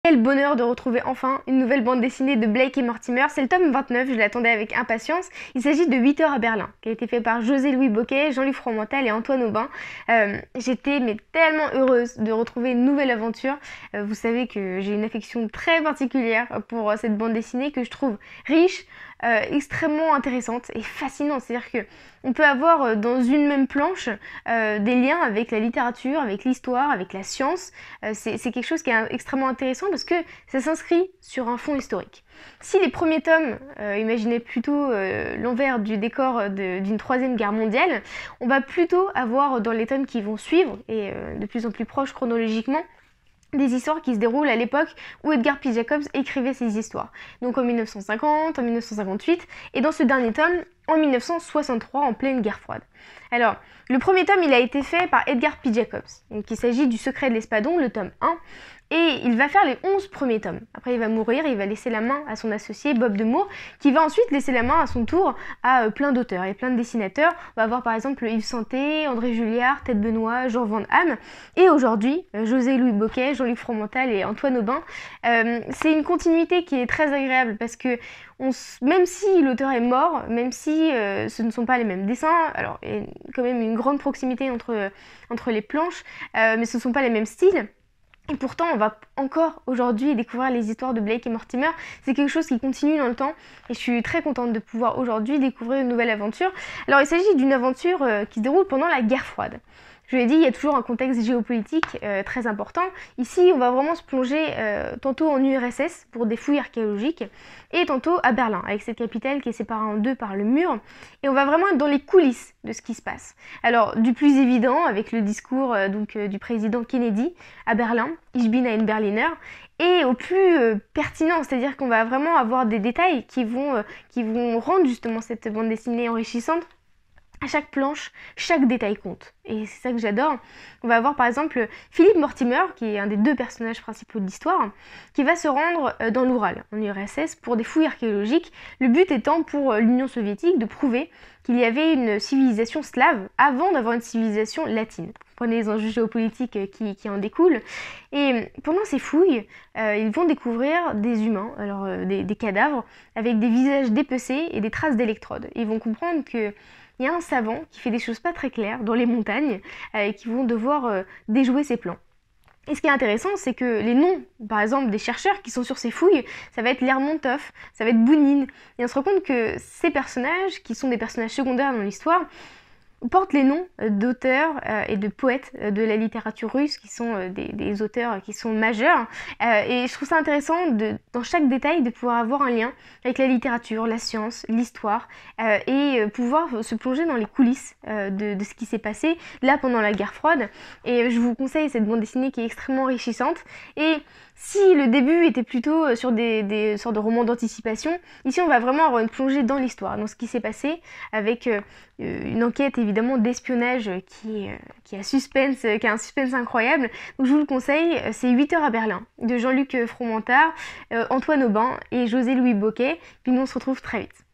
Quel bonheur de retrouver enfin une nouvelle bande dessinée de Blake et Mortimer. C'est le tome 29, je l'attendais avec impatience. Il s'agit de 8 heures à Berlin, qui a été fait par José-Louis Bocquet, Jean-Luc Fromental et Antoine Aubin. J'étais tellement heureuse de retrouver une nouvelle aventure. Vous savez que j'ai une affection très particulière pour cette bande dessinée que je trouve riche, extrêmement intéressante et fascinante. C'est-à-dire que on peut avoir dans une même planche des liens avec la littérature, avec l'histoire, avec la science. C'est quelque chose qui est extrêmement intéressant parce que ça s'inscrit sur un fond historique. Si les premiers tomes imaginaient plutôt l'envers du décor d'une troisième guerre mondiale, on va plutôt avoir dans les tomes qui vont suivre, et de plus en plus proches chronologiquement, des histoires qui se déroulent à l'époque où Edgar P. Jacobs écrivait ces histoires. Donc en 1950, en 1958, et dans ce dernier tome, en 1963, en pleine guerre froide. Alors, le premier tome, il a été fait par Edgar P. Jacobs. Donc il s'agit du Secret de l'Espadon, le tome 1, et il va faire les 11 premiers tomes. Après, il va mourir, il va laisser la main à son associé Bob Demore, qui va ensuite laisser la main à son tour à plein d'auteurs et plein de dessinateurs. On va avoir par exemple Yves Santé, André Julliard, Ted Benoît, Jean Van Hamme, et aujourd'hui, José-Louis Bocquet, Jean-Luc Fromental et Antoine Aubin. C'est une continuité qui est très agréable parce que même si l'auteur est mort, même si ce ne sont pas les mêmes dessins, alors il y a quand même une grande proximité entre les planches, mais ce ne sont pas les mêmes styles. Et pourtant, on va encore aujourd'hui découvrir les histoires de Blake et Mortimer. C'est quelque chose qui continue dans le temps et je suis très contente de pouvoir aujourd'hui découvrir une nouvelle aventure. Alors il s'agit d'une aventure qui se déroule pendant la guerre froide. Je l'ai dit, il y a toujours un contexte géopolitique très important. Ici, on va vraiment se plonger tantôt en URSS pour des fouilles archéologiques et tantôt à Berlin, avec cette capitale qui est séparée en deux par le mur. Et on va vraiment être dans les coulisses de ce qui se passe. Alors, du plus évident, avec le discours du président Kennedy à Berlin, Ich bin ein Berliner, et au plus pertinent, c'est-à-dire qu'on va vraiment avoir des détails qui vont rendre justement cette bande dessinée enrichissante. À chaque planche, chaque détail compte. Et c'est ça que j'adore. On va avoir par exemple Philippe Mortimer, qui est un des deux personnages principaux de l'histoire, qui va se rendre dans l'Oural, en URSS, pour des fouilles archéologiques. Le but étant pour l'Union soviétique de prouver qu'il y avait une civilisation slave avant d'avoir une civilisation latine. Vous comprenez les enjeux géopolitiques qui en découlent. Et pendant ces fouilles, ils vont découvrir des humains, alors des cadavres, avec des visages dépecés et des traces d'électrodes. Ils vont comprendre que il y a un savant qui fait des choses pas très claires dans les montagnes et qui vont devoir déjouer ses plans. Et ce qui est intéressant, c'est que les noms, par exemple, des chercheurs qui sont sur ces fouilles, ça va être Lermontov, ça va être Bounine. Et on se rend compte que ces personnages, qui sont des personnages secondaires dans l'histoire, portent les noms d'auteurs et de poètes de la littérature russe qui sont des auteurs qui sont majeurs et je trouve ça intéressant dans chaque détail de pouvoir avoir un lien avec la littérature, la science, l'histoire et pouvoir se plonger dans les coulisses de ce qui s'est passé là pendant la guerre froide. Et je vous conseille cette bande dessinée qui est extrêmement enrichissante. Et si le début était plutôt sur des sortes de romans d'anticipation, ici on va vraiment avoir une plongée dans l'histoire, dans ce qui s'est passé, avec une enquête évidemment d'espionnage qui a un suspense incroyable. Donc je vous le conseille, c'est 8 heures à Berlin, de Jean-Luc Fromental, Antoine Aubin et José-Louis Bocquet. Puis nous on se retrouve très vite.